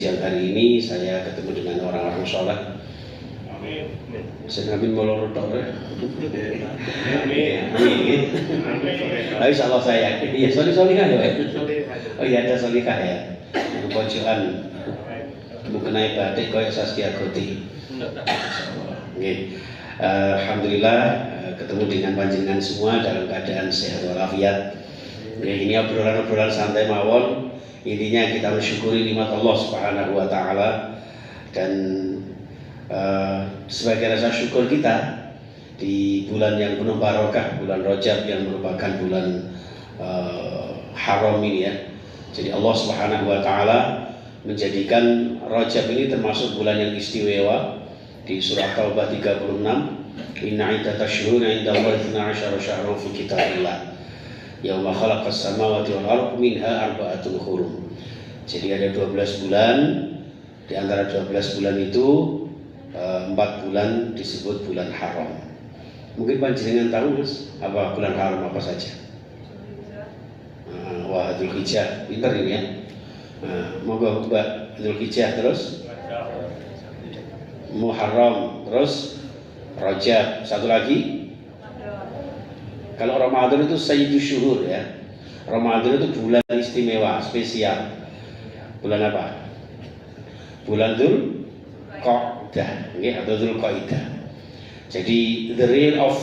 Siang hari ini saya ketemu dengan orang-orang soleh. Amin. Saya amin molor tok. Amin. Amin. Insyaallah saya. Iya, solihah ya. Oh iya, ada solihah ya. Pojokan mengenai batik koyo Saskia Goti. Nggih. Alhamdulillah ketemu dengan panjenengan semua dalam keadaan sehat walafiat. Ini obrolan-obrolan santai mawon. Intinya kita mensyukuri nikmat Allah Subhanahu wa taala dan sebagai rasa syukur kita di bulan yang penuh barokah, bulan Rajab yang merupakan bulan haram ini ya. Jadi Allah Subhanahu wa taala menjadikan Rajab ini termasuk bulan yang istimewa. Di surah Taubah 36, inna iddatash shuhuri 'indallahi 12 syahrun fi kitabillah. Yauma khalaqas samawati wal ardh minha arba'atun hurum. Jadi ada 12 bulan. Di antara 12 bulan itu 4 bulan disebut bulan haram. Mungkin panjenengan tahu Mas, apa bulan haram apa saja? Wah, Dzulhijjah. Pinter ini ya. Monggo Mbak, Dzulhijjah terus Muharram, terus Rajab, satu lagi. Kalau Ramadan itu Sayyidus Syuhur ya. Ramadan itu bulan istimewa, spesial. Bulan apa? Bulan Dzulqa'dah, atau Dzulqa'dah. Jadi the real of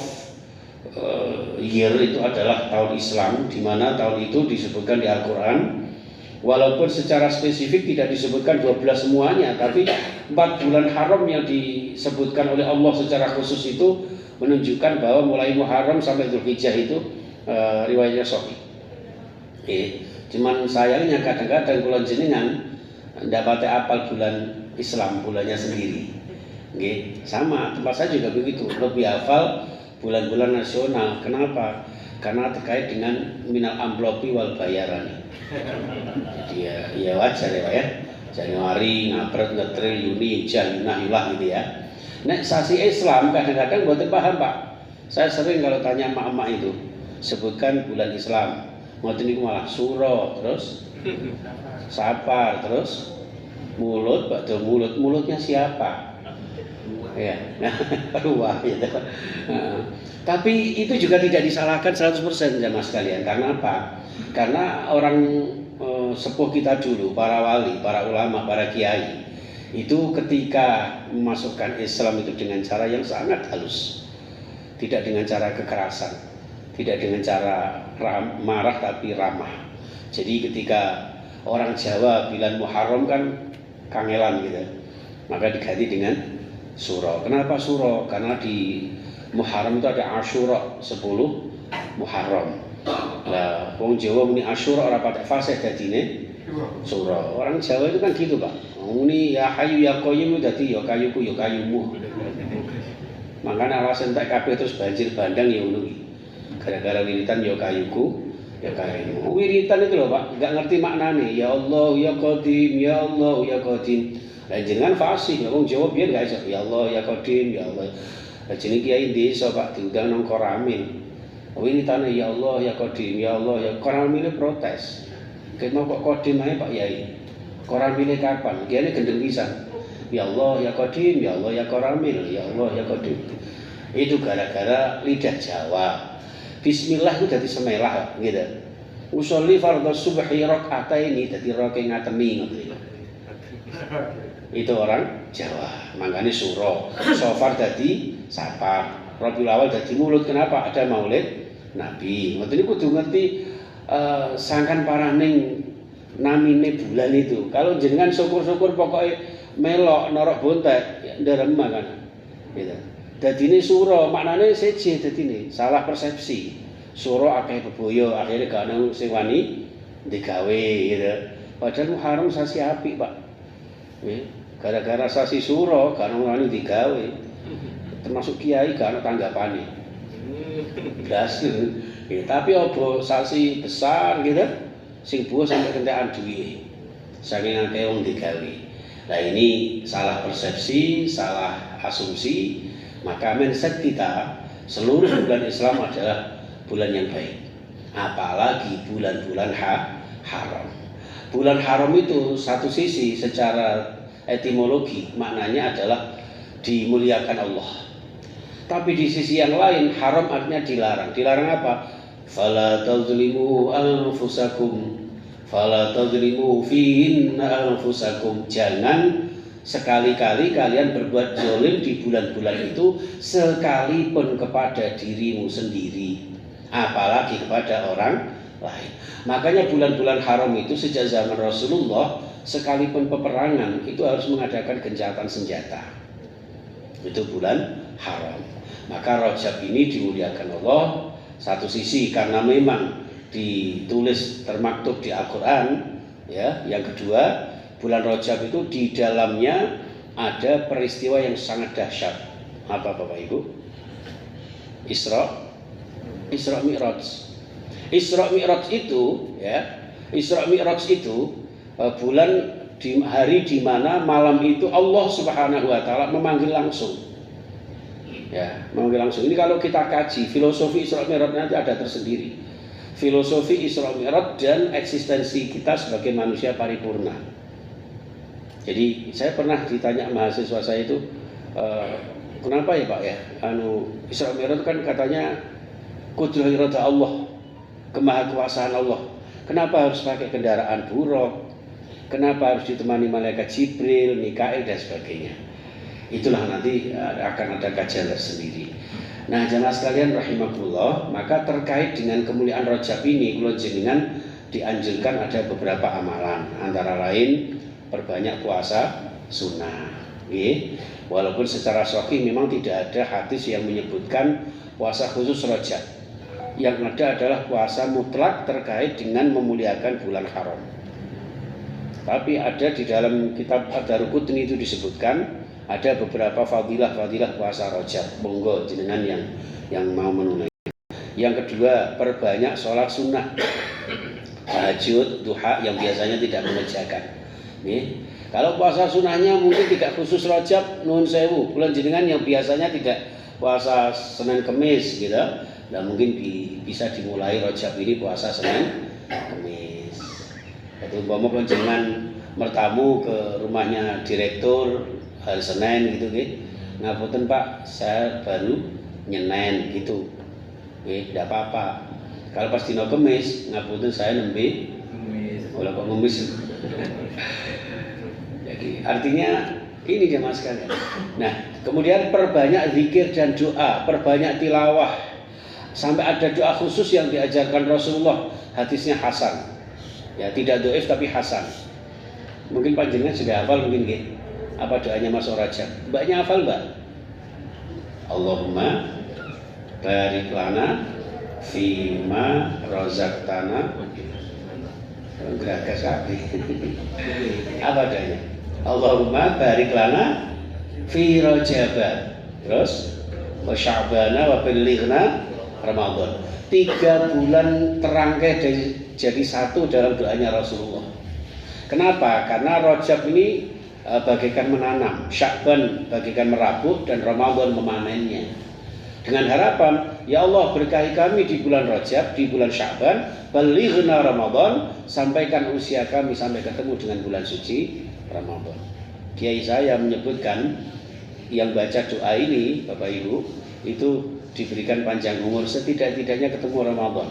year itu adalah tahun Islam, di mana tahun itu disebutkan di Al-Qur'an. Walaupun secara spesifik tidak disebutkan 12 semuanya, tapi 4 bulan haram yang disebutkan oleh Allah secara khusus itu menunjukkan bahwa mulai Muharram sampai Dzulhijjah itu riwayatnya sahih. Cuman sayangnya kadang-kadang kula jenengan ndak pate apal bulan Islam, bulannya sendiri. Sama tempat saya juga begitu, lebih hafal bulan-bulan nasional. Kenapa? Karena terkait dengan minal amplopi wal bayaran. Jadi ya wajar ya Pak ya. Januari, Maret, April, Juni, Juli, Yulah gitu ya. Nek sasi Islam kadang-kadang mboten paham Pak. Saya sering kalau tanya emak-emak itu, sebutkan bulan Islam. Ngoten niku malah suro, terus Safar, terus mulut, bakdo mulut. Mulutnya siapa? Ya. Wah, gitu. Tapi itu juga tidak disalahkan 100% jamaah sekalian. Karena apa? Karena orang sepuh kita dulu, para wali, para ulama, para kiai, itu ketika memasukkan Islam itu dengan cara yang sangat halus, tidak dengan cara kekerasan, tidak dengan cara marah tapi ramah. Jadi ketika orang Jawa bilang Muharram kan kangelan gitu, maka diganti dengan Suro. Kenapa Suro? Karena di Muharram itu ada Asyura 10 Muharram. Lah wong Jawa muni Asyura ora patek fasih dadine Suro. Orang Jawa itu kan gitu, Pak. Muni ya Hayyu ya Qayyum dadi ya kayuku ya kayumu. Makanya alasan tak kabeh terus banjir bandang ya ngono iki. Gara-gara wiritan ya kayuku ya kayumu. Wiritan itu loh Pak, enggak ngerti maknane. Ya Allah ya Qadim, ya Allah ya Qadim. Lah jenengan fasih, wong Jawa biyen gak iso ya Allah ya Qadim, ya Allah. Lah jeneng kiai desa Pak diundang nang Koramil. Wiritane ya Allah ya Qadim, ya Allah ya Koramil protes. Kene kok Qadim ae Pak Yai. Koramil kapan? Kiane gendeng pisan. Ya Allah ya Qadim, ya Allah ya Koramil, ya Allah ya Qadim. Itu gara-gara lidah Jawa. Bismillah itu dadi semelah gitu. Usolli fardhu subhi rakaataini dadi rakaat ngatemi ngono. Itu orang Jawa. Makanya Suro, Safar dadi Safar, Rabiul Awal dadi Maulud. Kenapa? Ada Maulid Nabi. Ngoten niku kudu ngerti sangkan paraning namine bulan itu. Kalau jenengan syukur-syukur pokoknya melok norok bontek ya nderema kan. Gitu. Dadine Suro, maknane seje dadine, salah persepsi. Suro akeh beboyo, akhirnya gak ono sing wani digawe gitu. Padahal Muharram sasi apik, Pak. Gara-gara sasi Suro gak ono wani digawe. Termasuk kiai gak ono tanggapane. Blas. Tapi opo sasi besar gitu, sing buah sampai kentekan duwe. Saking akeh wong digawe. Nah ini salah persepsi, salah asumsi. Maka mindset kita seluruh bulan Islam adalah bulan yang baik. Apalagi bulan-bulan haram. Bulan haram itu satu sisi secara etimologi maknanya adalah dimuliakan Allah. Tapi di sisi yang lain haram artinya dilarang. Dilarang apa? Fala tadzlimu anfusakum. Fala tadzlimu fihinna anfusakum. Jangan sekali-kali kalian berbuat zalim di bulan-bulan itu sekalipun kepada dirimu sendiri, apalagi kepada orang lain. Makanya bulan-bulan haram itu sejak zaman Rasulullah sekalipun peperangan itu harus mengadakan gencatan senjata. Itu bulan haram. Maka Rajab ini dimuliakan Allah satu sisi karena memang ditulis termaktub di Al-Qur'an, ya. Yang kedua, bulan Rajab itu di dalamnya ada peristiwa yang sangat dahsyat. Apa Bapak Ibu? Isra Mi'raj. Isra Mi'raj itu, ya. Isra Mi'raj itu bulan di hari di mana malam itu Allah Subhanahu wa taala memanggil langsung. Ya, memanggil langsung. Ini kalau kita kaji filosofi Isra Mi'raj nanti ada tersendiri. Filosofi Isra Mi'raj dan eksistensi kita sebagai manusia paripurna. Jadi saya pernah ditanya mahasiswa saya itu, kenapa ya Pak ya? Isra Mi'raj kan katanya qudrah irada Allah, kemahakuasaan Allah. Kenapa harus pakai kendaraan buruk? Kenapa harus ditemani malaikat Jibril, Mikail dan sebagainya? Itulah nanti akan ada kajian tersendiri. Nah, jamaah sekalian rahimakumullah, maka terkait dengan kemuliaan Rajab ini, kula jenengan dianjurkan ada beberapa amalan, antara lain perbanyak puasa sunnah. Walaupun secara sahih memang tidak ada hadis yang menyebutkan puasa khusus Rajab. Yang ada adalah puasa mutlak terkait dengan memuliakan bulan haram. Tapi ada di dalam kitab Ad-Daruqutni itu disebutkan ada beberapa fadilah puasa Rajab. Monggo jenengan yang mau menunaikan. Yang kedua, perbanyak sholat sunnah, tahajud, duha yang biasanya tidak mengerjakan. Kalau puasa sunnahnya mungkin tidak khusus Rajab, nuwun sewu, bulan jenengan yang biasanya tidak puasa Senin Kemis gitu. Dan mungkin bisa dimulai Rajab ini puasa Senin Kemis. Itu umpama jenengan mertamu ke rumahnya direktur hari Senin gitu gitu. Ngapunten Pak, saya baru nyenen gitu. Tidak apa-apa. Kalau pas dino Kemis, ngapunten saya nembe kalau kok ngemis. Jadi artinya ini jemaah sekalian. Nah, kemudian perbanyak zikir dan doa, perbanyak tilawah. Sampai ada doa khusus yang diajarkan Rasulullah, hadisnya hasan. Ya, tidak dhaif tapi hasan. Mungkin panjenengan sudah hafal mungkin nggih. Apa doanya masuk Rajab? Mbaknya hafal, Mbak? Allahumma barik lana fima razaqtana. Geragas kabeh. Apa doanya? Allahumma barik lana fi Rajab. Terus wa Sya'bana wa ballighna Ramadan. 3 bulan terangkai jadi satu dalam doanya Rasulullah. Kenapa? Karena Rajab ini bagaikan menanam, Sya'ban bagaikan merabuk, dan Ramadan memanennya. Dengan harapan, ya Allah berkahi kami di bulan Rajab, di bulan Sya'ban, balighna Ramadan, sampaikan usia kami sampai ketemu dengan bulan suci Ramadan. Kiai saya menyebutkan yang baca doa ini, Bapak Ibu, itu diberikan panjang umur, setidak-tidaknya ketemu Ramadan.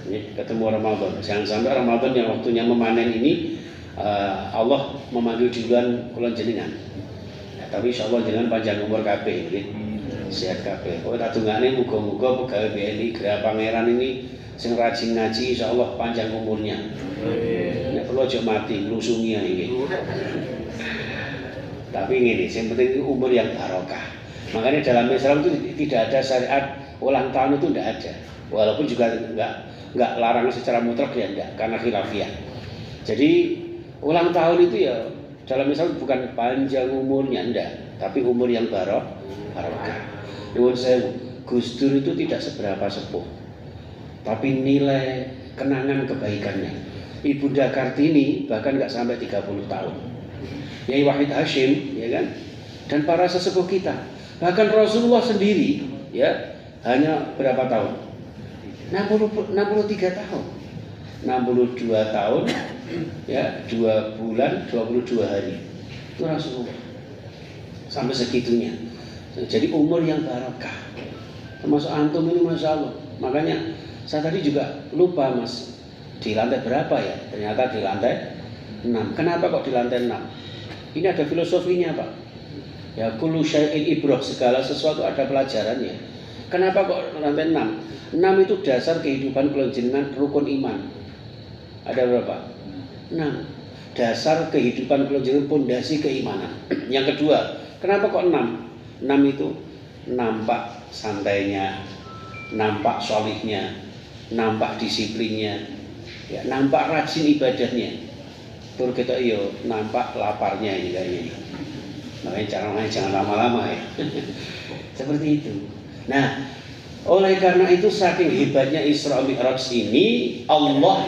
Ketemu Ramadan. Jangan sampai Ramadan yang waktunya memanen ini Allah memanggil duluan kula jenengan. Tapi insyaallah jenengan panjang umur kabeh nggih. Sehat kabeh. Kok tak dongane muga-muga pegawai BNI Geraha Pangeran ini sing rajin ngaji insyaallah panjang umurnya. Nek perlu aja mati nglusungi iki. Tapi ngene, yang penting umur yang barokah. Makanya dalam Islam itu tidak ada syariat ulang tahun, itu tidak ada. Walaupun juga enggak larangan secara mutlak ya enggak, karena khilafiyah. Jadi ulang tahun itu ya dalam Islam bukan panjang umurnya enggak, tapi umur yang barokah. Nuwun sewu, Gus Dur itu tidak seberapa sepuh, tapi nilai kenangan kebaikannya. Ibunda Kartini bahkan enggak sampai 30 tahun. Yai Wahid Hashim, ya kan? Dan para sesepuh kita. Bahkan Rasulullah sendiri ya hanya berapa tahun? 63 tahun. 62 tahun ya 2 bulan 22 hari itu Rasulullah sampai segitunya. Jadi umur yang barokah, termasuk antum ini masya Allah. Makanya saya tadi juga lupa mas, di lantai berapa ya? Ternyata di lantai 6. Kenapa kok di lantai 6? Ini ada filosofinya Pak. Ya kullu syai'in ibrah, segala sesuatu ada pelajarannya. Kenapa kok lantai 6? 6 itu dasar kehidupan kelonjengan rukun iman. Ada berapa? 6. Dasar kehidupan kelonjengan pondasi keimanan. Yang kedua, kenapa kok 6? 6 itu nampak santainya, nampak solihnya, nampak disiplinnya, ya, nampak rajin ibadahnya. Tur kita iyo nampak laparnya ini kayaknya. Makanya jangan lama-lama ya. Seperti itu. Nah, oleh karena itu saking hebatnya Isra Mi'raj ini, Allah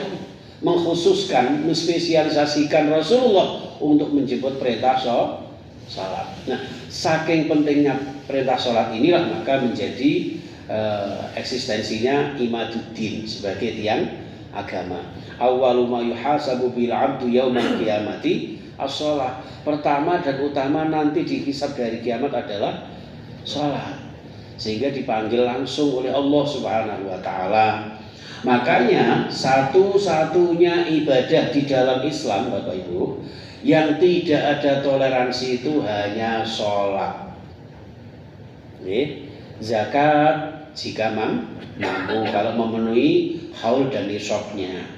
mengkhususkan, menspesialisasikan Rasulullah untuk menjemput perintah salat. Nah, saking pentingnya perintah salat inilah maka menjadi eksistensinya Imaduddin sebagai tiang agama. Awwalu ma yuhasabu bil 'abdu yaumal qiyamati as-shalah. Pertama dan utama nanti dihisab dari kiamat adalah salat. Sehingga dipanggil langsung oleh Allah Subhanahu wa taala. Makanya satu-satunya ibadah di dalam Islam Bapak Ibu yang tidak ada toleransi itu hanya sholat. Zakat jika mampu kalau memenuhi haul dan nisabnya.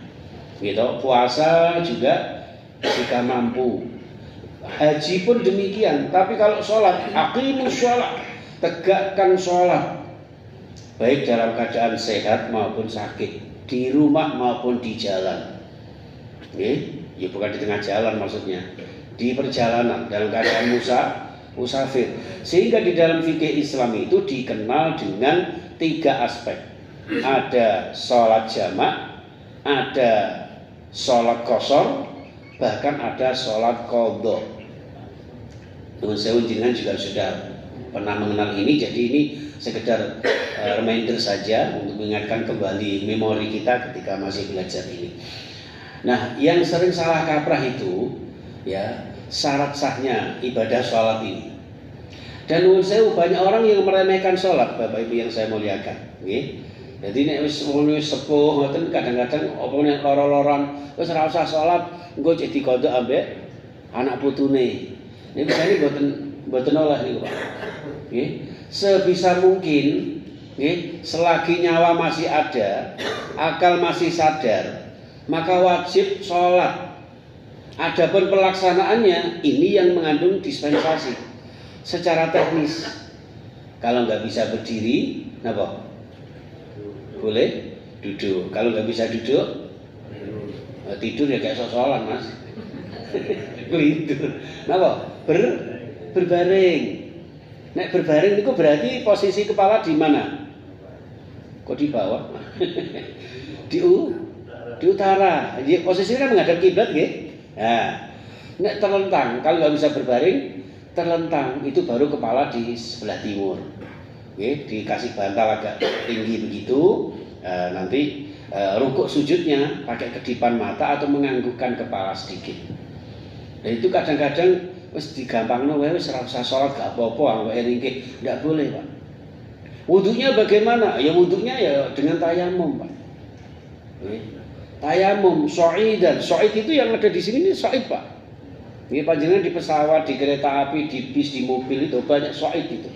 Gitu. Puasa juga jika mampu. Haji pun demikian. Tapi kalau sholat, aqimus sholat, tegakkan sholat, baik dalam keadaan sehat maupun sakit, di rumah maupun di jalan. Ya bukan di tengah jalan maksudnya, di perjalanan dalam keadaan musafir. Sehingga di dalam fikih Islam itu dikenal dengan 3 aspek. Ada sholat jamak, ada sholat qashar, bahkan ada sholat qadha. Nuhun sewu jenengan juga sudah pernah mengenal ini, jadi ini sekedar reminder saja untuk mengingatkan kembali memori kita ketika masih belajar ini. Nah, yang sering salah kaprah itu ya syarat sahnya ibadah sholat ini. Dan nuhun sewu banyak orang yang meremehkan sholat, Bapak Ibu yang saya muliakan. Jadi nek wis sepuh ngoten kadang-kadang apa nek loro-loron wis ora usah sholat, engko jadi kodok ambek anak putune. Niku jane mboten oleh niku Pak. Nggih. Sebisa mungkin nggih, selagi nyawa masih ada, akal masih sadar, maka wajib sholat. Adapun pelaksanaannya ini yang mengandung dispensasi. Secara teknis, kalau nggak bisa berdiri, apa? Boleh duduk. Kalau nggak bisa duduk, tidur ya kayak sholat mas. Tidur. Kenapa? Berbaring. Nek berbaring itu berarti posisi kepala di mana? Kok di bawah? di utara. Jadi posisinya kan menghadap kiblat, nggih. Nah, nek terlentang, kalau nggak bisa berbaring, terlentang itu baru kepala di sebelah timur. Oke, dikasih bantal agak tinggi begitu. Nanti rukuk sujudnya pakai kedipan mata atau menganggukkan kepala sedikit. Dan itu kadang-kadang wis digampangno wae wis ora usah salat gak apa-apa awake ringkih. Ndak boleh, Pak. Wudunya bagaimana? Ya wudunya ya dengan tayamum, Pak. Tayamum, so'idan. So'id itu yang ada di sini ini so'id, Pak. Ini panjenengan di pesawat, di kereta api, di bis, di mobil itu banyak so'id itu.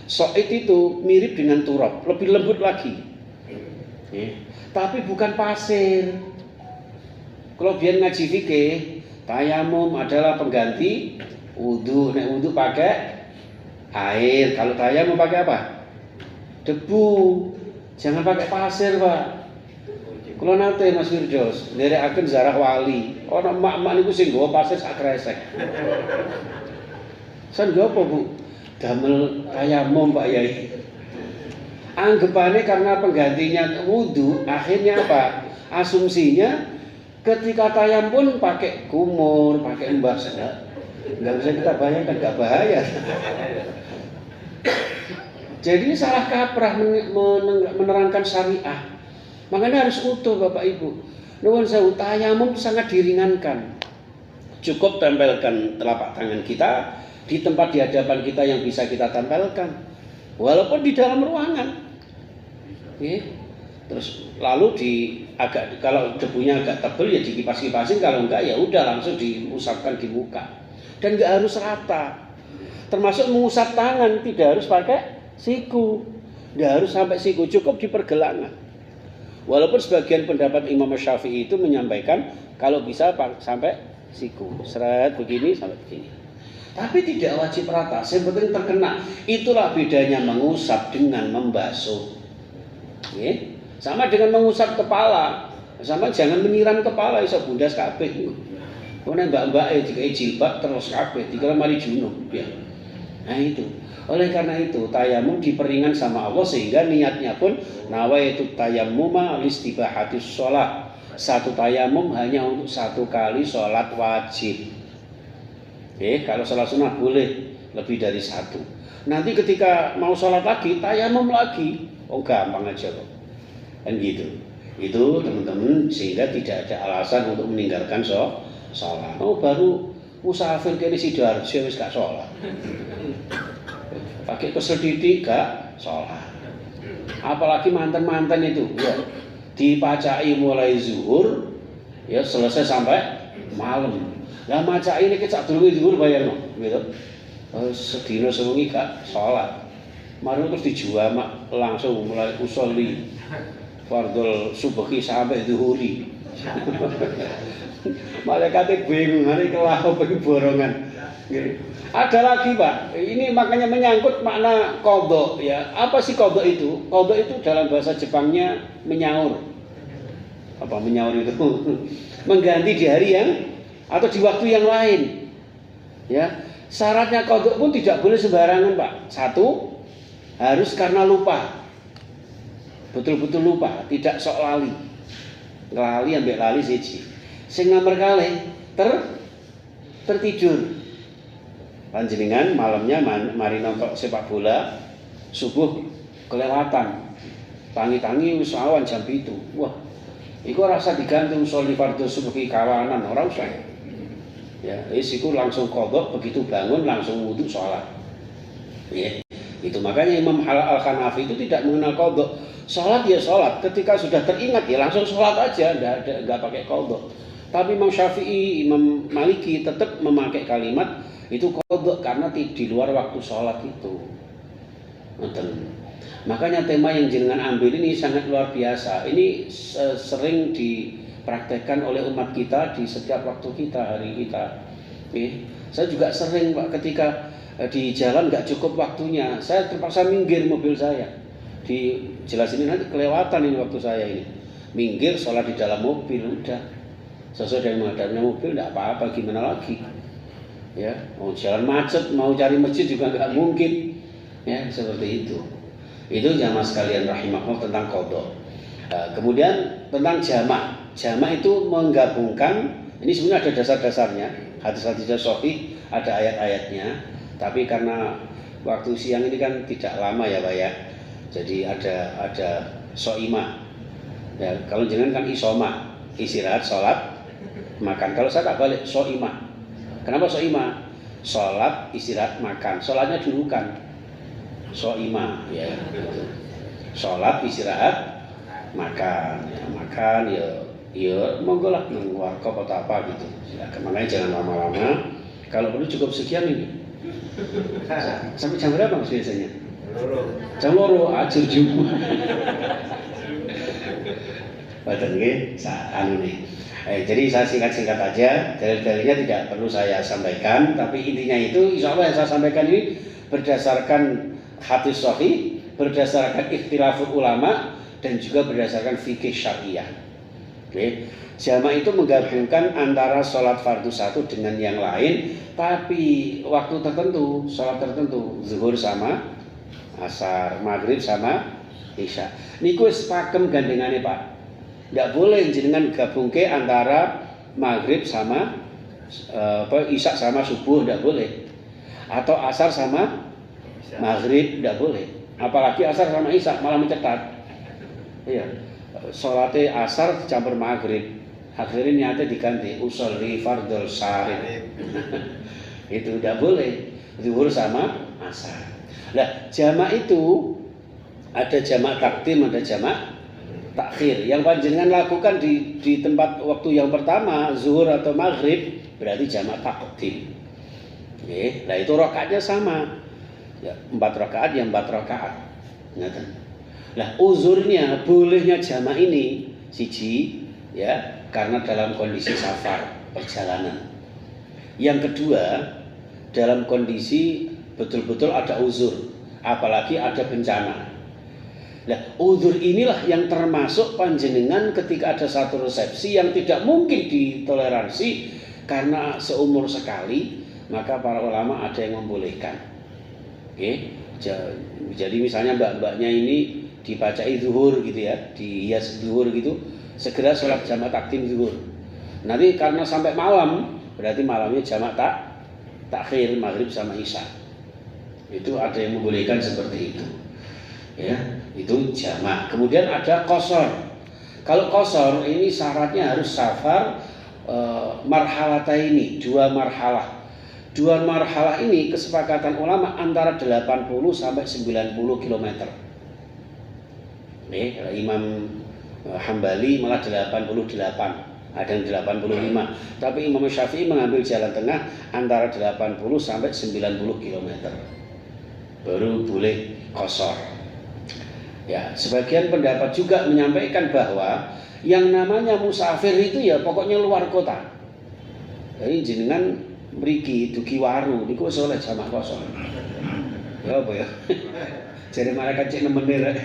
So'id itu mirip dengan turab, lebih lembut lagi. Tapi bukan pasir. Kalau biar ngaji fikih, tayamum adalah pengganti wudu. Nek wudu pakai air, kalau tayamum pakai apa? Debu. Jangan pakai pasir, Pak. Kalau nate Mas Firdaus, nderekaken zarah wali, ana emak-emak niku sing nggawa pasir sak kresek. Sen nggo apa, Bu? Damel tayamum, Pak Yai. Anggapannya karena penggantinya wudu, akhirnya apa? Asumsinya ketika tayamum pun pakai kumur, pakai embas, nggak bisa kita bayangkan, nggak bahaya. Jadi ini salah kaprah menerangkan syariah. Makanya harus utuh Bapak Ibu. Nuwun sewu, tayamum sangat diringankan. Cukup tempelkan telapak tangan kita di tempat di hadapan kita yang bisa kita tempelkan, walaupun di dalam ruangan. Terus lalu kalau debunya agak tebal ya dikipas-kipasin, kalau enggak ya udah langsung diusapkan di muka. Dan enggak harus rata. Termasuk mengusap tangan tidak harus pakai siku, enggak harus sampai siku, cukup di pergelangan. Walaupun sebagian pendapat Imam Syafi'i itu menyampaikan kalau bisa sampai siku, seret begini sampai begini. Tapi tidak wajib rata, yang penting terkena. Itulah bedanya mengusap dengan membasuh. Sama dengan mengusap kepala, sama jangan menyiram kepala iso bundas kabeh. Karena mbak-mbak dikai jilbab terus kabeh, dikira mari junub ya. Nah itu. Oleh karena itu tayamum diperingan sama Allah sehingga niatnya pun nawaitu tayammuma listibahatis sholat. Satu tayamum hanya untuk satu kali sholat wajib. Kalau sholat sunnah boleh lebih dari satu. Nanti ketika mau sholat lagi tayamum lagi. Oh gampang aja kok. Kan gitu. Itu teman-teman sehingga tidak ada alasan untuk meninggalkan sholat. Oh baru musafir kene Sidoarjo wis gak sholat. Pakai kesel didik gak sholat. Apalagi mantan-mantan itu ya dipacai mulai zuhur ya selesai sampai malam. Lah macai ini sak durunge zuhur bayarno gitu. Sedina sewengi gak sholat. Mari terus dijuamak langsung mulai usolli fardhul subhi sampai zuhuri. Malaikate bingung hari kelah pengen borongan. Ada lagi Pak, ini makanya menyangkut makna qadha ya. Apa sih qadha itu? Qadha itu dalam bahasa Jepangnya menyaur. Apa menyaur itu? Mengganti di hari yang atau di waktu yang lain. Ya. Syaratnya qadha pun tidak boleh sembarangan Pak. Satu, harus karena lupa. Betul-betul lupa, tidak sok lali. Lali ambek lali siji. Sing nomor kalih tertidur. Panjenengan malamnya mari nonton sepak bola, subuh kelewatan. Tangi-tangi wis awan jam 7. Wah, iku rasa digantung sholli fardhu subhi kawanan ora usah. Ya, iku langsung qadha begitu bangun langsung wudu salat. Ya, itu makanya Imam Al-Hanafi itu tidak mengenal qadha. Salat ya salat, ketika sudah teringat ya langsung salat aja, enggak pakai qadha. Tapi Imam Syafi'i, Imam Maliki tetap memakai kalimat itu qadha karena di luar waktu sholat itu. Makanya tema yang jenengan ambil ini sangat luar biasa. Ini sering dipraktekkan oleh umat kita di setiap waktu kita, hari kita. Saya juga sering Pak ketika di jalan nggak cukup waktunya, saya terpaksa minggir mobil saya. Dijelasin nanti kelewatan ini waktu saya ini. Minggir sholat di dalam mobil udah. Sesuai dengan menghadapnya mobil nggak apa-apa, gimana lagi? Ya, mau jalan macet, mau cari masjid juga nggak mungkin, ya seperti itu. Itu jamaah sekalian rahimahullah tentang qadha. Kemudian tentang jamak itu menggabungkan. Ini sebenarnya ada dasar-dasarnya, hadis-hadisnya sahih, ada ayat-ayatnya. Tapi karena waktu siang ini kan tidak lama ya Pak ya, jadi ada so'imah. Ya, kalau jangan kan isoma, istirahat, sholat, makan. Kalau saya tak balik so'imah. Kenapa so'imah? Sholat, istirahat, makan. Sholatnya dulu kan so'imah ya. Sholat, istirahat, makan. Ya, makan ya monggo lah warkop atau apa gitu. Silakan. Makanya jangan lama-lama. Kalau perlu cukup sekian ini. Sampai jam berapa Mas biasanya? Jam 2 ajur Jumat. Badan nggih anu nih. Jadi saya singkat-singkat aja, dalil-dalilnya tidak perlu saya sampaikan, tapi intinya itu insya Allah yang saya sampaikan ini berdasarkan hadis sahih, berdasarkan ikhtilaful ulama, dan juga berdasarkan fikih syariah. Oke. Jamak itu menggabungkan antara sholat fardu satu dengan yang lain, tapi waktu tertentu, sholat tertentu, zuhur sama asar, maghrib sama isya. Niku wis pakem gandengane Pak. Tidak boleh jenengan gabungke antara maghrib sama isya sama subuh, tidak boleh. Atau asar sama maghrib, tidak boleh. Apalagi asar sama isya malah mencetat. Iya, sholatnya asar dicampur maghrib. akhirnya niatnya diganti usolli fardhul syarib. Itu tidak boleh, zuhur sama asar. Nah, jamak itu ada jamak takdim, ada jamak takhir. Yang panjenengan lakukan di tempat waktu yang pertama zuhur atau maghrib berarti jamak takdim. Oke, nah itu rakaatnya sama. Ya, 4 rakaat yang 4 rakaat. Nah, uzurnya bolehnya jamak ini siji ya karena dalam kondisi safar, perjalanan. Yang kedua, dalam kondisi betul-betul ada uzur, apalagi ada bencana. Nah, uzur inilah yang termasuk panjenengan ketika ada satu resepsi yang tidak mungkin ditoleransi karena seumur sekali, maka para ulama ada yang membolehkan. Oke, jadi misalnya mbak-mbaknya ini dibacai zuhur gitu ya, dihias zuhur gitu, segera sholat jamak takdim zuhur. Nanti karena sampai malam, berarti malamnya jamak takhir maghrib sama isya. Itu ada yang membolehkan seperti itu. Ya, itu jamak. Kemudian ada qashar. Kalau qashar ini syaratnya harus safar marhalata ini, 2 marhalah. 2 marhalah ini kesepakatan ulama antara 80 sampai 90 km. Nih, Imam Hambali malah 88, ada yang 85. Tapi Imam Syafi'i mengambil jalan tengah antara 80 sampai 90 km. Baru boleh qashar. Ya, sebagian pendapat juga menyampaikan bahwa yang namanya musafir itu ya pokoknya luar kota. Jadi jenengan mriki dugi waru niku wis oleh jamak qashar. Ya apa ya? Jadi malaikat cek nemen.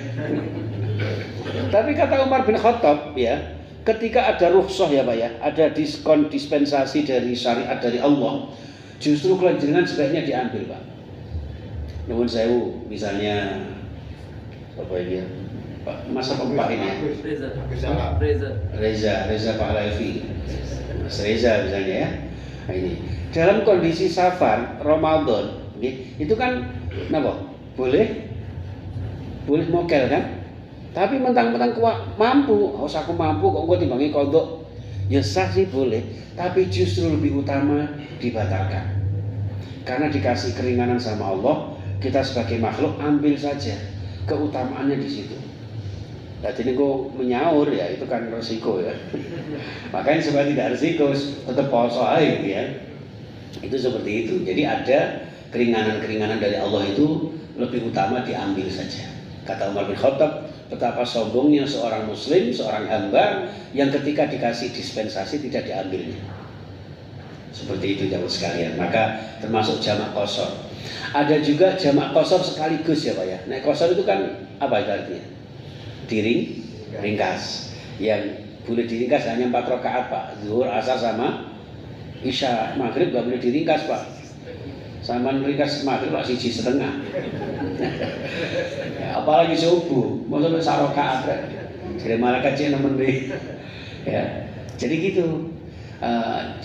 Tapi kata Umar bin Khattab ya, ketika ada rukhsah ya Pak ya, ada diskon dispensasi dari syariat dari Allah, justru kelanjutan sebaiknya diambil Pak. Nuwun sewu, misalnya apa ini ya? Pak masa Pak ini ya? Reza Pahlavi. Mas Reza misalnya ya. Nah, ini dalam kondisi safar Ramadan, itu kan napa? Boleh mokel kan? Tapi mentang-mentang mampu, aku mampu kok gue timbangi kodok. Ya sah sih boleh, tapi justru lebih utama dibatalkan. Karena dikasih keringanan sama Allah, kita sebagai makhluk ambil saja keutamaannya di situ. Tadi ini gue menyaur ya, itu kan resiko ya. Makanya supaya tidak resiko, tetap poso aja gitu ya. Itu seperti itu. Jadi ada keringanan-keringanan dari Allah itu lebih utama diambil saja. Kata Umar bin Khattab, betapa sombongnya seorang muslim, seorang hamba yang ketika dikasih dispensasi tidak diambilnya. Seperti itu jamaah sekalian. Maka termasuk jamak qashar. Ada juga jamak qashar sekaligus ya Pak ya. Nah qashar itu kan apa itu artinya? Ringkas. Yang boleh diringkas hanya 4 rakaat Pak. Zuhur, asar sama isya. Maghrib gak boleh diringkas Pak. Sama ringkas maghrib Pak 1,5. Ya, apalagi subuh, mau sampai 1 rakaat. Jadi malaikat cek nemen ya. Jadi gitu.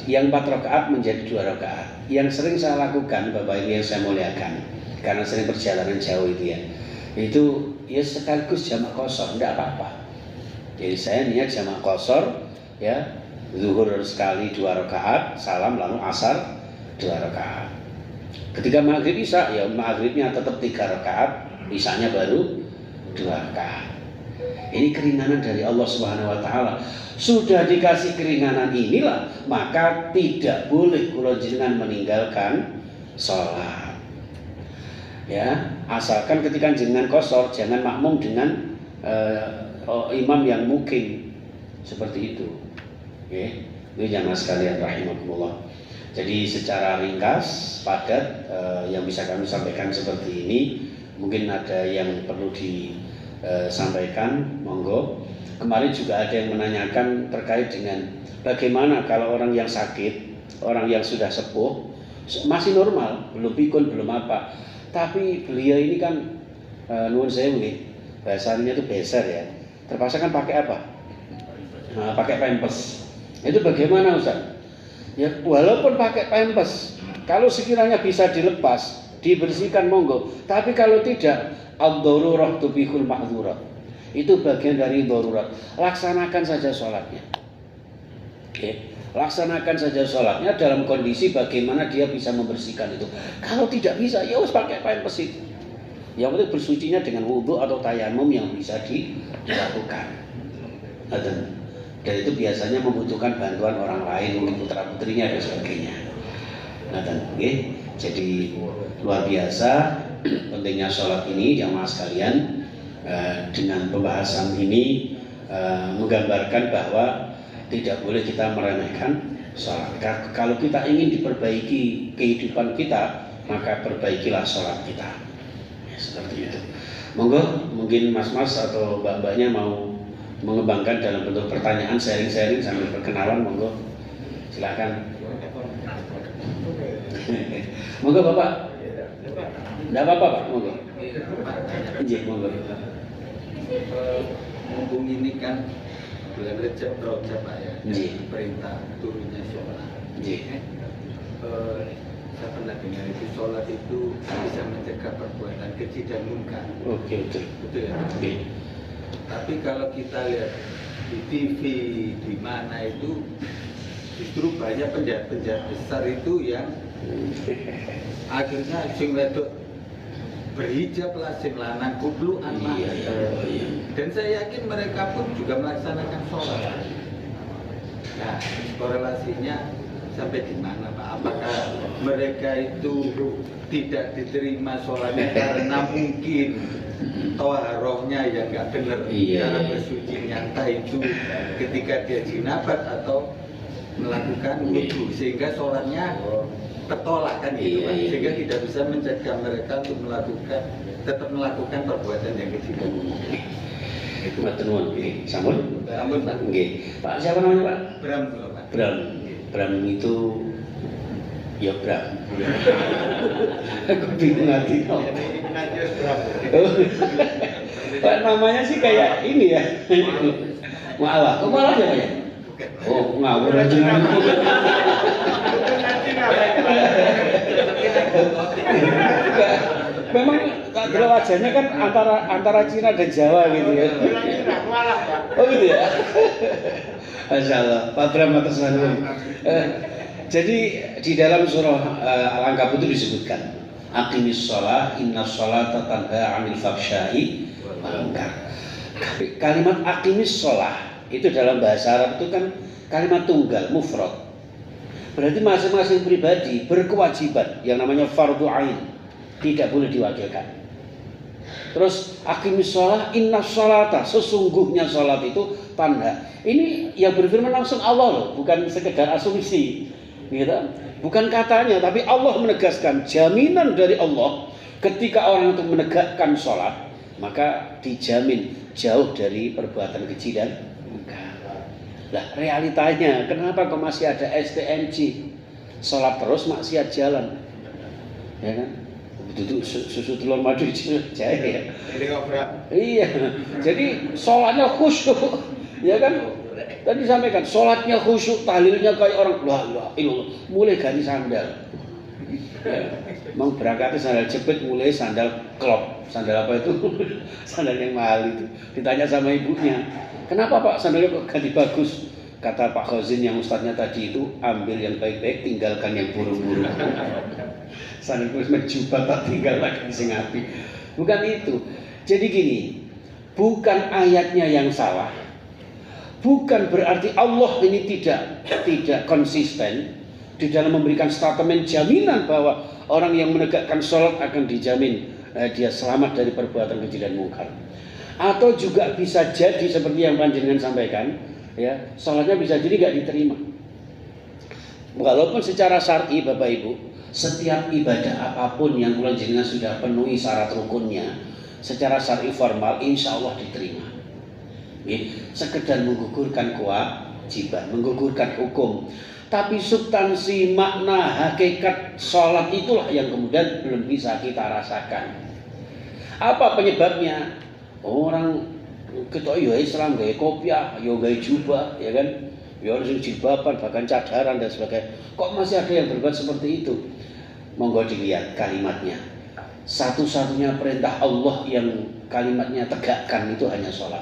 Yang 4 rakaat menjadi 2 rakaat. Yang sering saya lakukan, Bapak Ibu yang saya muliakan, karena sering perjalanan jauh itu ya, itu ya sekaligus jamak qashar, tidak apa-apa. Jadi saya niat jamak qashar, ya, zuhur sekali 2 rakaat, salam lalu asar 2 rakaat. Ketika maghrib isya, ya maghribnya tetap 3 rakaat, isyanya baru 2 rakaat. Ini keringanan dari Allah Subhanahu wa taala. Sudah dikasih keringanan inilah, maka tidak boleh kula jenengan meninggalkan sholat. Ya, asalkan ketika jenengan qashar jangan makmum dengan imam yang mukim seperti itu. Oke, itu jamaah sekalian rahimakumullah. Jadi secara ringkas, padat, yang bisa kami sampaikan seperti ini. Mungkin ada yang perlu disampaikan, monggo. Kemarin juga ada yang menanyakan terkait dengan bagaimana kalau orang yang sakit, orang yang sudah sepuh, masih normal, belum pikun, belum apa. Tapi beliau ini kan, nuwun sewu nggih, bahasanya itu beser ya. Terpaksa kan pakai apa? Nah, pakai pampers. Itu bagaimana Ustaz? Ya walaupun pakai pampers, kalau sekiranya bisa dilepas, dibersihkan monggo. Tapi kalau tidak, ad-darurah tubihul mahdzurah. Itu bagian dari darurat. Laksanakan saja sholatnya. Laksanakan saja sholatnya dalam kondisi bagaimana dia bisa membersihkan itu. Kalau tidak bisa, ya harus pakai kain bersih. Yang penting bersucinya dengan wudhu atau tayamum yang bisa dilakukan. Dan itu biasanya membutuhkan bantuan orang lain, putra putrinya dan sebagainya. Jadi luar biasa pentingnya sholat ini, jamaah sekalian. Dengan pembahasan ini menggambarkan bahwa tidak boleh kita meremehkan sholat. Kalau kita ingin diperbaiki kehidupan kita, maka perbaikilah sholat kita. Ya, seperti itu. Monggo, mungkin mas-mas atau mbak-mbaknya mau mengembangkan dalam bentuk pertanyaan, sharing-sharing sambil perkenalan, monggo. Silakan. Monggo Bapak. Tidak apa-apa Pak, monggo. Monggo. Mumpung ini kan bulan Rejab Pak ya, perintah turunnya sholat. Saya pernah dengar itu sholat itu bisa mencegah perbuatan keji dan munkar. Oke, betul ya. Tapi kalau kita lihat di TV di mana itu justru banyak penjahat-penjahat besar itu yang akhirnya sing wedok berhijab lah, sing lanang kublu anak. Dan saya yakin mereka pun juga melaksanakan sholat. Nah, korelasinya sampai di mana Pak? Apakah mereka itu tidak diterima sholatnya karena mungkin tawarohnya yang nggak benar, cara bersucinya, entah itu ketika dia jinabat atau melakukan wudhu, sehingga sholatnya tertolak kan gitu Pak, sehingga tidak bisa mencegah mereka untuk tetap melakukan perbuatan yang kecil. Itu matur nuwun. Sampun Pak. Nggih. Pak siapa namanya Pak? Bram Pak. Bram itu ya Bram. Aku bingung hati. Pak namanya sih kayak ini ya. Mu'awah. Mu'awah siapa ya? Oh, ngawur aja. Memang kalau wajahnya kan antara Cina dan Jawa gitu ya. Oh gitu ya. Masya Allah. Pak Bram atas nama. Jadi di dalam surah Al-Ankabut itu disebutkan aqimis shalah innas sholata tanha 'anil fahsya'i wal munkar. Kalimat aqimis shalah itu dalam bahasa Arab itu kan kalimat tunggal, mufrad. Berarti masing-masing pribadi berkewajiban yang namanya fardhu ain, tidak boleh diwakilkan. Terus aqimis shalah innas sholata, sesungguhnya sholat itu tanda. Ini yang berfirman langsung Allah loh, bukan sekedar asumsi, gitu. Bukan katanya, tapi Allah menegaskan jaminan dari Allah ketika orang itu menegakkan sholat, maka dijamin jauh dari perbuatan keji dan munkar. Lah realitanya, kenapa kok masih ada STMJ? Sholat terus maksiat jalan, ya kan? Duduk susu telur madu jahe ya. Iya, jadi sholatnya khusyuk, ya kan? Tadi disampaikan sholatnya khusyuk, tahlilnya kayak orang la ilallah, mulai ganti sandal. Ya, mau berangkatnya sandal jepit, mulai sandal klop, sandal apa itu? Sandal yang mahal itu. Ditanya sama ibunya, kenapa Pak sandalnya kok ganti bagus? Kata Pak Khozin yang ustadznya tadi itu, ambil yang baik-baik, tinggalkan yang buruk-buruk. Sandal kulis menjubat tak tinggal lagi sing api. Bukan itu. Jadi gini, bukan ayatnya yang salah, bukan berarti Allah ini tidak konsisten di dalam memberikan statement jaminan bahwa orang yang menegakkan sholat akan dijamin dia selamat dari perbuatan keji dan munkar. Atau juga bisa jadi seperti yang panjenengan sampaikan, ya, sholatnya bisa jadi nggak diterima. Walaupun secara syar'i Bapak Ibu, setiap ibadah apapun yang panjenengan sudah penuhi syarat rukunnya, secara syar'i formal insya Allah diterima. Sekedar menggugurkan kewajiban, menggugurkan hukum, tapi substansi makna hakikat sholat itulah yang kemudian belum bisa kita rasakan. Apa penyebabnya? Orang kita ya Islam gaya kopiah, ya gaya jubah, ya kan, ya harus jilbaban, bahkan cadaran dan sebagainya. Kok masih ada yang berbuat seperti itu? Monggo dilihat kalimatnya. Satu-satunya perintah Allah yang kalimatnya tegakkan itu hanya sholat.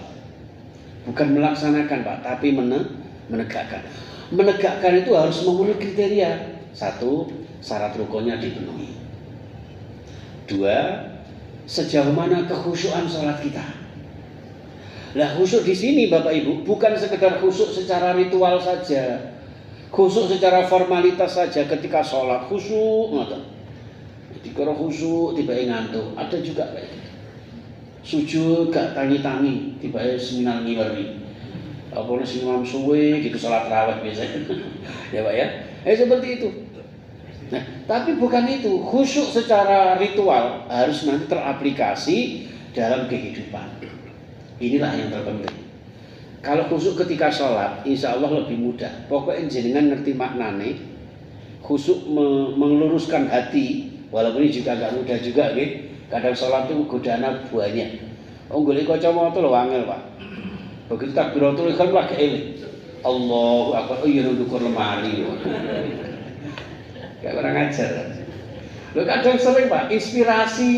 Bukan melaksanakan Pak, tapi menegakkan. menegakkan itu harus memenuhi kriteria. Satu, syarat rukunnya dipenuhi. Dua, sejauh mana kekhusyuan sholat kita. Lah khusyuk di sini Bapak Ibu bukan sekedar khusyuk secara ritual saja, khusyuk secara formalitas saja ketika sholat khusyuk, ngoten. Dikira khusyuk tiba ngantuk, ada juga kayak gitu. Sujud gak tangi-tangi, tiba seminar ngiri. Apa sing imam suwe gitu sholat rawat biasanya. Ya Pak ya. Seperti itu. Nah, tapi bukan itu. Khusyuk secara ritual harus nanti teraplikasi dalam kehidupan. Inilah yang terpenting. Kalau khusyuk ketika sholat, insya Allah lebih mudah. Pokoknya jenengan ngerti maknane. Khusyuk meluruskan hati, walaupun ini juga agak mudah juga, gitu. Kadang sholat itu godaan banyak. Golek kacamata lho angel Pak. Begitu takbiratul ihram lagi eling. Allahu akbar. Oh iya ndukur lemari. Kayak orang ajar. Loh kadang sering Pak, inspirasi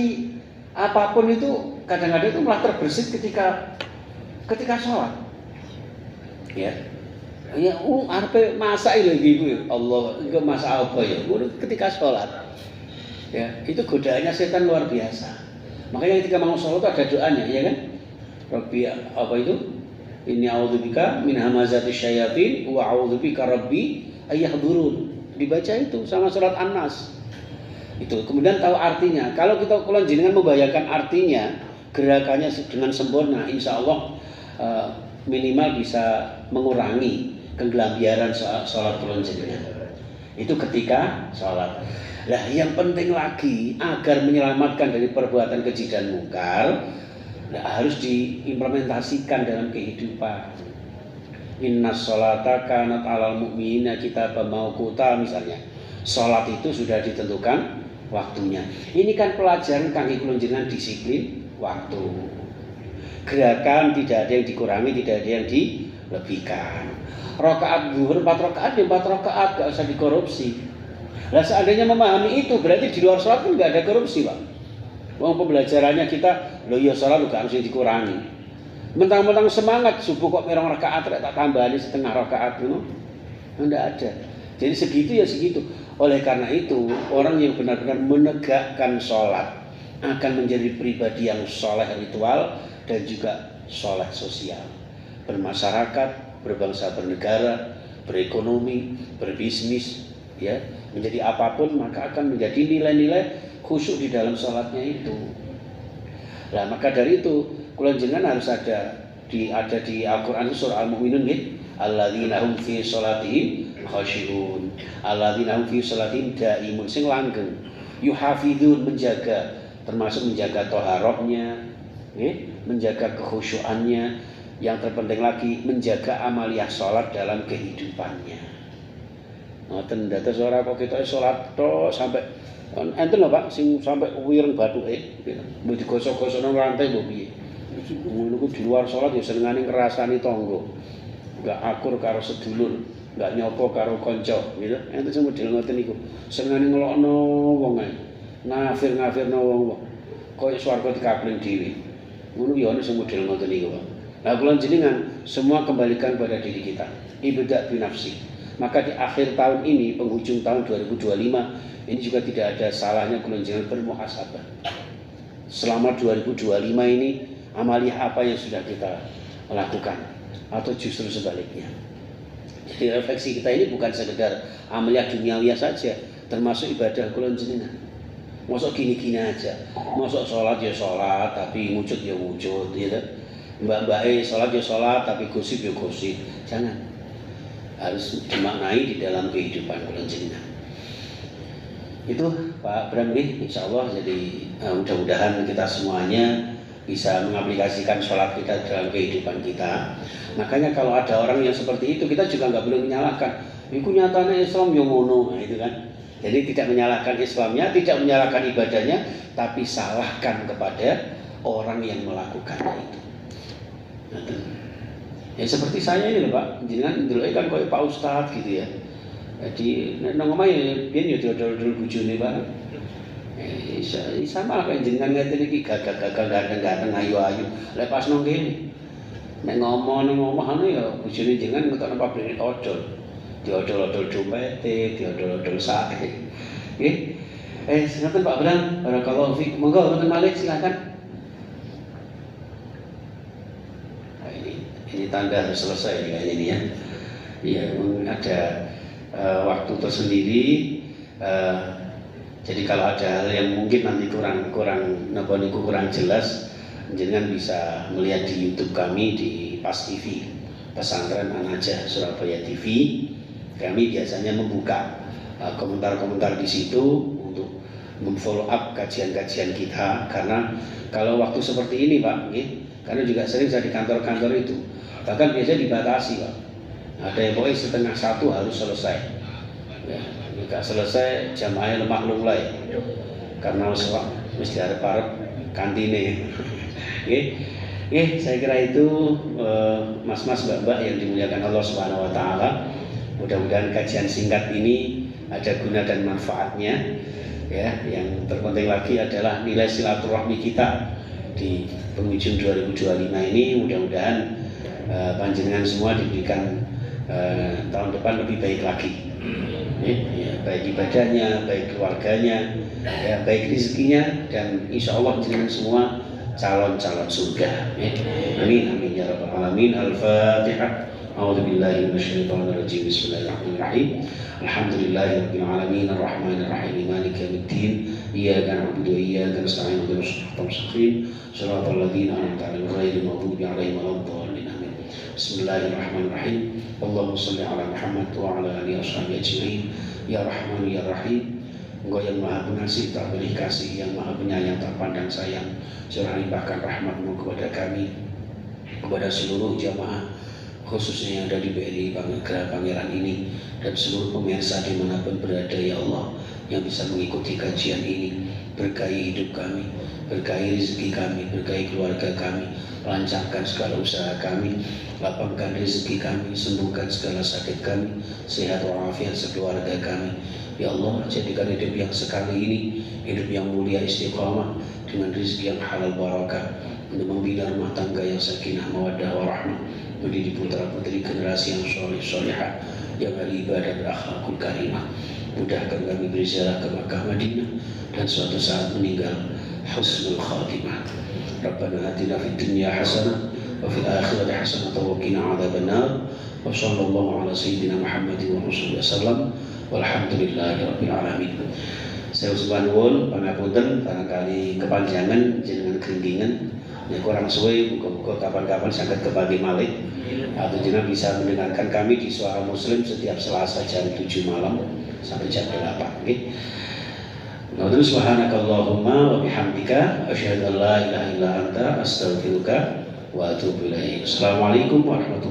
apapun itu kadang-kadang itu malah terbersit ketika sholat. Ya. Ya, arepe masak lho gitu. Allah, engko masak apa ya? Ketika sholat. Ya, itu godaannya setan luar biasa. Makanya ketika mau sholat itu ada doanya, ya kan? Rabbi apa itu? Inni a'udzubika min hamazatis syayatin wa a'udzubika rabbi ayyahdurun. Dibaca itu sama surat An-Nas. Itu kemudian tahu artinya. Kalau jenengan membayangkan artinya, gerakannya dengan sempurna, insya Allah minimal bisa mengurangi kegelabiaran sholat kulon jenengan. Itu ketika sholat. Nah, yang penting lagi agar menyelamatkan dari perbuatan keji dan mungkar, harus diimplementasikan dalam kehidupan. Inna sholata kanat alal mu'minina kitaban mauquta misalnya. Sholat itu sudah ditentukan waktunya. Ini kan pelajaran kangge kula jenengan disiplin waktu. Gerakan tidak ada yang dikurangi, tidak ada yang dilebihkan. Rakaat zuhur 4 rakaat ya 4 rakaat, gak usah dikorupsi. Nah seandainya memahami itu berarti di luar sholat pun gak ada korupsi Pak. Wong pembelajarannya kita, loh ya sholat gak harus dikurangi. Mentang-mentang semangat subuh kok merong rakaat tak tambahin setengah rakaat gitu. Enggak ada. Jadi segitu ya segitu. Oleh karena itu orang yang benar-benar menegakkan sholat akan menjadi pribadi yang soleh ritual dan juga soleh sosial. Bermasyarakat, berbangsa, bernegara, berekonomi, berbisnis, ya menjadi apapun maka akan menjadi nilai-nilai khusyuk di dalam sholatnya itu. Nah maka dari itu kula jenengan harus ada di Al-Qur'an surah Al-Mu'minun nggih, alladzina hum fi sholatihim khashi'un, alladzina hum fi sholatihim daimun, sing langgeng, yuhafizun, menjaga, termasuk menjaga thaharahnya, nggih, menjaga kekhusyuannya, yang terpenting lagi menjaga amaliyah sholat dalam kehidupannya. Ngoten dados ora kok ketoke sholat tok sampai enten lho Pak sing sampai wireng bathuke, mbok digosok-gosokno rantai mbok piye. Ngono ku di luar sholat ya senengane ngrasani tangga. Enggak akur karo sedulur, enggak nyopo karo kanca, gitu. Enten sing model ngoten niku. Senengane ngelokno wong ae. Ngafir-ngafirno wong. Kaya swarga dikapling dhewe. Ngono ya ana sing model ngoten niku, Pak. Nah, kula jenengan semua kembalikan pada diri kita. Ibda' bi nafsi. Maka di akhir tahun ini, penghujung tahun 2025, ini juga tidak ada salahnya kula jenengan bermuhasabah. Selama 2025 ini amaliyah apa yang sudah kita lakukan atau justru sebaliknya. Jadi refleksi kita ini bukan sekedar amaliyah duniawiya saja, termasuk ibadah kula jenengan. Mosok gini-gini aja. Mosok sholat ya sholat tapi wujud ya wujud, gitu. Mbak-mbake sholat ya sholat tapi gosip ya gosip. Jangan. Harus dimaknai di dalam kehidupan kula jenengan. Itu Pak Bram nih, insya Allah. Jadi mudah-mudahan kita semuanya bisa mengaplikasikan sholat kita dalam kehidupan kita. Makanya kalau ada orang yang seperti itu, kita juga nggak boleh menyalahkan. Iku nyatanya Islam yang ngono, nah, itu kan. Jadi tidak menyalahkan Islamnya, tidak menyalahkan ibadahnya, tapi salahkan kepada orang yang melakukannya itu. Ya seperti saya ini loh Pak, jenengan ndeloke kan koyo Pak Ustadz gitu ya. Jadi nang omahe biyen ya dodol-dodol bojone Pak. Sama lah kayak jenengan ngeten iki gagah-gagah ganteng ayu-ayu. Lek pas nang kene nek ngomong anu ya bojone jenengan ngetokno pabrik odol. diodol-odol dompete, diodol-odol sae. Nggih. Silakan Pak Bram, barakallahu fiik. Monggo Mboten Malik silakan. Nah, ini tanda harus selesai kayaknya ini ya. Iya, ada waktu tersendiri. Jadi kalau ada hal yang mungkin nanti kurang jelas, jenengan bisa melihat di YouTube kami di Pas TV, Pesantren An-Najah Surabaya TV. Kami biasanya membuka komentar-komentar di situ untuk memfollow up kajian-kajian kita. Karena kalau waktu seperti ini Pak, karena juga sering saya di kantor-kantor itu, bahkan biasanya dibatasi Pak. Ada yang pokoknya setengah 1 harus selesai. Ya, jika selesai jamaahnya lemak lunglai karena mesti harap kantine. Saya kira itu mas-mas mbak-mbak yang dimuliakan Allah Subhanahu wa taala. Mudah-mudahan kajian singkat ini ada guna dan manfaatnya. Ya, yang terpenting lagi adalah nilai silaturahmi kita di penghujung 2025 ini. Mudah-mudahan panjenengan semua diberikan tahun depan lebih baik lagi. Ya, baik ibadahnya, baik keluarganya, ya, baik rezekinya, dan insya Allah jenengan semua calon-calon surga. Amin amin ya rabbal alamin. Al-Fatihah. A'udzubillahi minasyaitonir rajim. Bismillahirrahmanirrahim. Alhamdulillahirabbil alamin arrahmanir rahim maliki yaumiddin. Iyyaka na'budu wa iyyaka nasta'in ihdinas siratal mustaqim siratal ladzina an'amta 'alaihim ghairil maghdubi 'alaihim waladdallin. Amin. Bismillahirrahmanirrahim. Allahumma shalli ala Muhammad wa ala alihi washabihi ajmain. Ya Rahman ya Rahim. Engkau yang maha pengasih, tak boleh kasih, yang maha penyayang, tak pandang sayang. Surah limpahkan rahmat-Mu kepada kami, kepada seluruh jamaah, khususnya yang ada di BRI Gerah Pangeran ini, dan seluruh pemirsa dimanapun berada ya Allah, yang bisa mengikuti kajian ini. Berkahi hidup kami, berkahi rezeki kami, berkahi keluarga kami, lancarkan segala usaha kami, lapangkan rezeki kami, sembuhkan segala sakit kami, sehat walafiat sekeluarga kami. Ya Allah, jadikan hidup yang sekali ini hidup yang mulia istiqamah dengan rezeki yang halal barakah, untuk membina rumah tangga yang sakinah mawaddah warahmah, mendidik putra putri generasi yang soleh solehah, yang beribadah berakhlakul karimah. Mudahkan kami berziarah ke Makkah Madinah dan suatu saat meninggal husnul khatimah. Rabbana atina fid dunya hasanah wa fil akhirati hasanah wa qina adzabannar. Wa sallallahu ala sayyidina Muhammadin wa alihi wasallam. Walhamdulillahirabbil alamin. Saya usul nuwun pangapunten barangkali kepanjangan jenengan keringgingan. Ya kurang suwe muga-muga kapan-kapan saged kebagi malih. Atau jenengan bisa mendengarkan kami di Suara Muslim setiap Selasa jam 7 malam sampai jam 8. Nggih. Nuhun subhanakallahumma wa bihamdika asyhadu an la ilaha illa anta astaghfiruka wa atubu ilaik. Assalamualaikum warahmatullahi wabarakatuh.